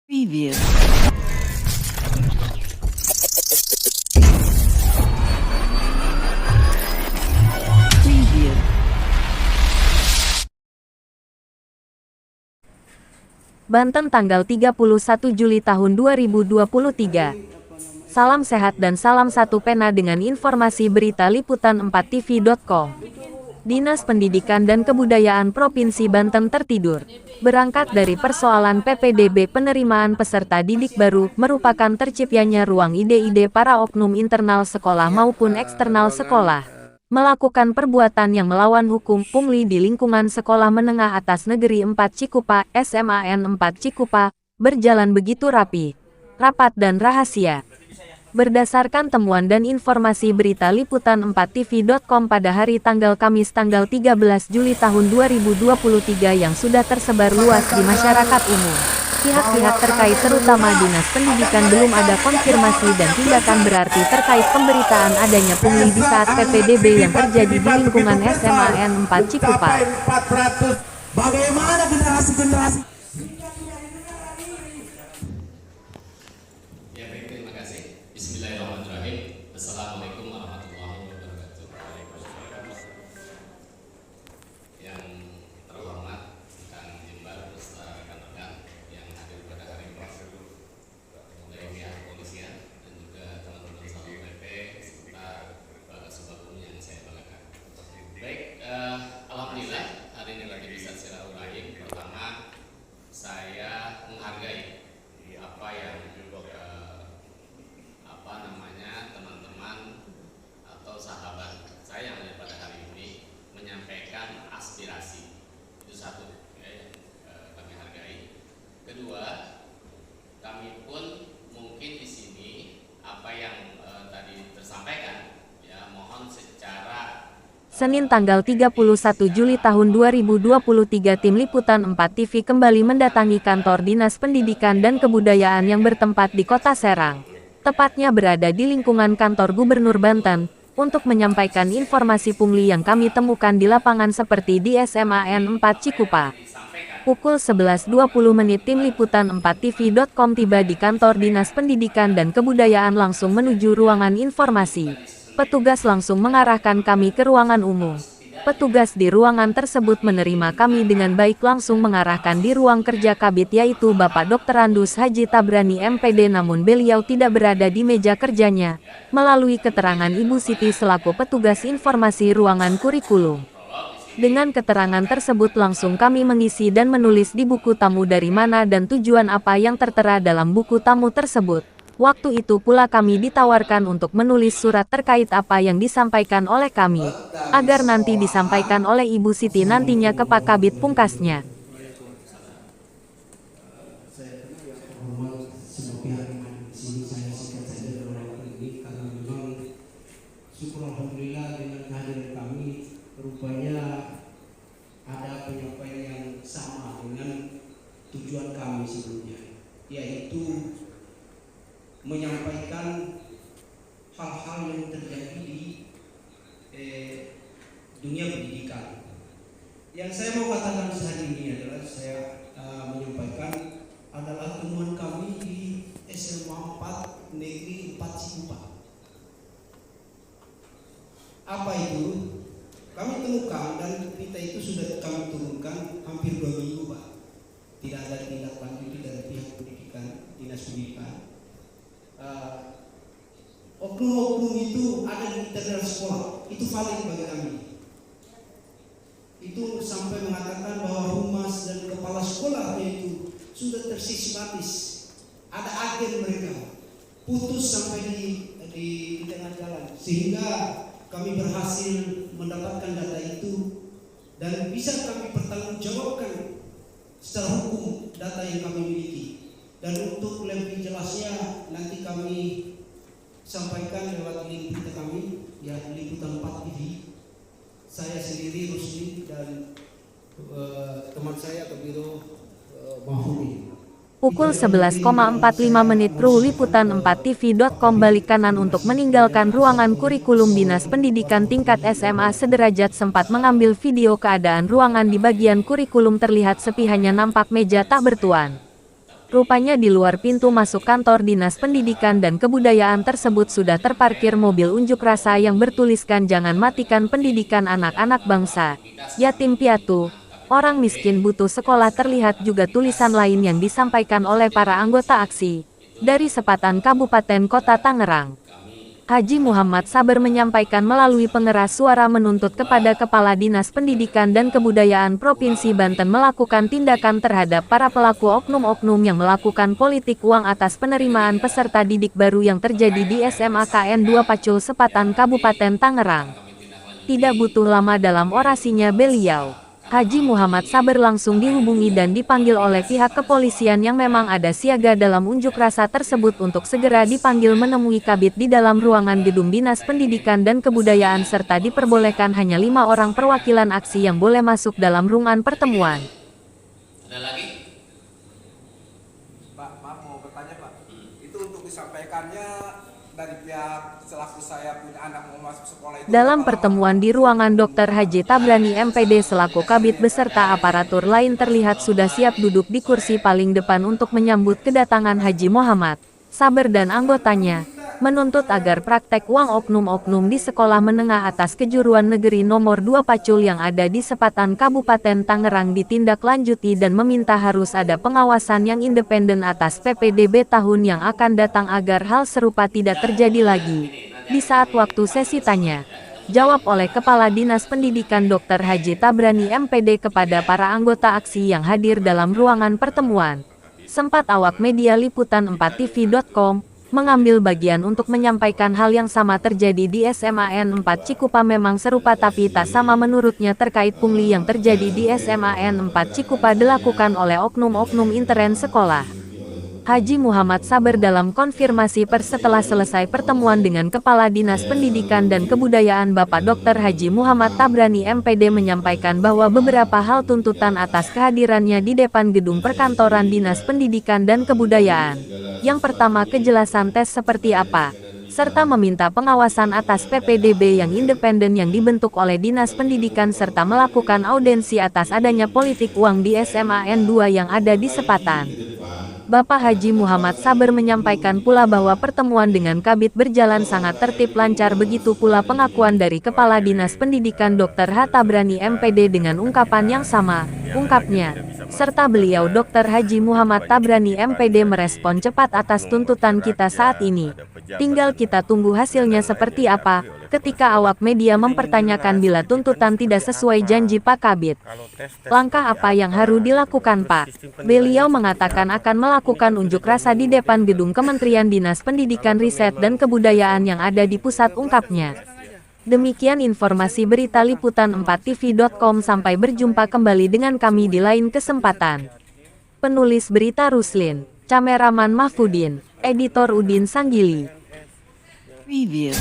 Preview. Preview. Banten tanggal 31 Juli tahun 2023. Salam sehat dan salam satu pena dengan informasi berita liputan 4tv.com. Dinas Pendidikan dan Kebudayaan Provinsi Banten tertidur. Berangkat dari persoalan PPDB penerimaan peserta didik baru, merupakan terciptanya ruang ide-ide para oknum internal sekolah maupun eksternal sekolah. Melakukan perbuatan yang melawan hukum pungli di lingkungan Sekolah Menengah Atas Negeri 4 Cikupa, SMAN 4 Cikupa, berjalan begitu rapi, rapat dan rahasia. Berdasarkan temuan dan informasi berita liputan 4tv.com pada hari tanggal Kamis tanggal 13 Juli tahun 2023 yang sudah tersebar luas di masyarakat umum. Pihak-pihak terkait terutama Dinas Pendidikan belum ada konfirmasi dan tindakan berarti terkait pemberitaan adanya pungli di saat PPDB yang terjadi di lingkungan SMAN 4 Cikupa. Bagaimana generasi-generasi? Ya baik, terima kasih. Bismillahirrahmanirrahim. Assalamualaikum warahmatullahi wabarakatuh. Yang terhormat Kang Jembar beserta rekan-rekan yang hadir pada hari ini dari pihak kepolisian dan juga teman-teman Satpol PP serta Bagas Subagum yang saya banggakan. Baik, alhamdulillah hari ini lagi bisa silaturahim. Pertama, saya menghargai apa yang teman-teman atau sahabat saya yang ada pada hari ini menyampaikan aspirasi. Itu satu ya, yang kami hargai. Kedua, kami pun mungkin di sini apa yang tadi tersampaikan ya mohon secara Senin tanggal 31 Juli tahun 2023 tim liputan 4TV kembali mendatangi kantor Dinas Pendidikan dan Kebudayaan yang bertempat di Kota Serang. Tepatnya berada di lingkungan kantor Gubernur Banten, untuk menyampaikan informasi pungli yang kami temukan di lapangan seperti di SMAN 4 Cikupa. Pukul 11.20 tim liputan 4tv.com tiba di kantor Dinas Pendidikan dan Kebudayaan langsung menuju ruangan informasi. Petugas langsung mengarahkan kami ke ruangan umum. Petugas di ruangan tersebut menerima kami dengan baik langsung mengarahkan di ruang kerja Kabid yaitu Bapak Dr. Andus Haji Tabrani MPD namun beliau tidak berada di meja kerjanya. Melalui keterangan Ibu Siti selaku petugas informasi ruangan kurikulum. Dengan keterangan tersebut langsung kami mengisi dan menulis di buku tamu dari mana dan tujuan apa yang tertera dalam buku tamu tersebut. Waktu itu pula kami ditawarkan untuk menulis surat terkait apa yang disampaikan oleh kami, agar nanti disampaikan oleh Ibu Siti nantinya ke Pak Kabid pungkasnya. Alhamdulillah dengan kehadiran kami rupanya ada penyampaian yang sama dengan tujuan kami sebelumnya, yaitu menyampaikan hal-hal yang terjadi di dunia pendidikan. Yang saya mau katakan saat ini adalah saya menyampaikan adalah temuan kami di SMA 4 Negeri 4 Cikupa. Apa itu? Kami temukan dan berita itu sudah kami turunkan hampir 2 minggu Pak. Tidak ada tindak lanjut dari pihak pendidikan, dinas pendidikan. Oknum-oknum itu ada di internal sekolah, itu valid bagi kami. Itu sampai mengatakan bahwa humas dan kepala sekolah itu sudah tersistematis. Ada agen mereka, putus sampai di tengah jalan, sehingga kami berhasil mendapatkan data itu dan bisa kami pertanggungjawabkan secara hukum data yang kami miliki. Dan untuk lebih jelasnya nanti kami sampaikan lewat link berita kami ya liputan 4TV. Saya sendiri Rusli dan teman saya Kabiro Mahfudi. Pukul 11.45 Kru Liputan 4tv.com balik kanan untuk meninggalkan ruangan kurikulum Dinas Pendidikan tingkat SMA sederajat sempat mengambil video keadaan ruangan di bagian kurikulum terlihat sepi hanya nampak meja tak bertuan. Rupanya di luar pintu masuk kantor Dinas Pendidikan dan Kebudayaan tersebut sudah terparkir mobil unjuk rasa yang bertuliskan "Jangan matikan pendidikan anak-anak bangsa, yatim piatu, orang miskin butuh sekolah." Terlihat juga tulisan lain yang disampaikan oleh para anggota aksi dari sepatan Kabupaten Kota Tangerang. Haji Muhammad Sabar menyampaikan melalui pengeras suara menuntut kepada Kepala Dinas Pendidikan dan Kebudayaan Provinsi Banten melakukan tindakan terhadap para pelaku oknum-oknum yang melakukan politik uang atas penerimaan peserta didik baru yang terjadi di SMA KN 2 Pacul Sepatan Kabupaten Tangerang. Tidak butuh lama dalam orasinya beliau, Haji Muhammad Sabar langsung dihubungi dan dipanggil oleh pihak kepolisian yang memang ada siaga dalam unjuk rasa tersebut untuk segera dipanggil menemui Kabid di dalam ruangan gedung Dinas Pendidikan dan Kebudayaan serta diperbolehkan hanya 5 orang perwakilan aksi yang boleh masuk dalam ruangan pertemuan. Ada lagi? Pak, maaf mau bertanya Pak. Itu untuk disampaikannya dari pihak selaku saya punya anak mau masuk sekolah itu. Dalam pertemuan di ruangan Dr. Haji Tabrani MPD selaku Kabid beserta aparatur lain terlihat sudah siap duduk di kursi paling depan untuk menyambut kedatangan Haji Muhammad Sabar dan anggotanya, menuntut agar praktek uang oknum-oknum di Sekolah Menengah Atas Kejuruan Negeri Nomor 2 Pacul yang ada di Sepatan Kabupaten Tangerang ditindaklanjuti dan meminta harus ada pengawasan yang independen atas PPDB tahun yang akan datang agar hal serupa tidak terjadi lagi. Di saat waktu sesi tanya jawab oleh Kepala Dinas Pendidikan Dr. Haji Tabrani MPD kepada para anggota aksi yang hadir dalam ruangan pertemuan, sempat awak media liputan 4tv.com mengambil bagian untuk menyampaikan hal yang sama terjadi di SMAN 4 Cikupa memang serupa tapi tak sama menurutnya terkait pungli yang terjadi di SMAN 4 Cikupa dilakukan oleh oknum-oknum intern sekolah. Haji Muhammad Sabar dalam konfirmasi pers setelah selesai pertemuan dengan Kepala Dinas Pendidikan dan Kebudayaan Bapak Dr. Haji Muhammad Tabrani MPD menyampaikan bahwa beberapa hal tuntutan atas kehadirannya di depan gedung perkantoran Dinas Pendidikan dan Kebudayaan. Yang pertama kejelasan tes seperti apa, serta meminta pengawasan atas PPDB yang independen yang dibentuk oleh Dinas Pendidikan serta melakukan audensi atas adanya politik uang di SMAN 2 yang ada di Sepatan. Bapak Haji Muhammad Sabar menyampaikan pula bahwa pertemuan dengan Kabid berjalan sangat tertib lancar, begitu pula pengakuan dari Kepala Dinas Pendidikan Dr. H. Tabrani MPD dengan ungkapan yang sama, ungkapnya. Serta beliau Dr. Haji Muhammad Tabrani MPD merespon cepat atas tuntutan kita saat ini. Tinggal kita tunggu hasilnya seperti apa. Ketika awak media mempertanyakan bila tuntutan tidak sesuai janji Pak Kabid, langkah apa yang harus dilakukan Pak? Beliau mengatakan akan melakukan unjuk rasa di depan gedung Kementerian Dinas Pendidikan Riset dan Kebudayaan yang ada di pusat, ungkapnya. Demikian informasi berita liputan 4tv.com, sampai berjumpa kembali dengan kami di lain kesempatan. Penulis berita Ruslin, kameraman Mahfudin, editor Udin Sanggili. Preview.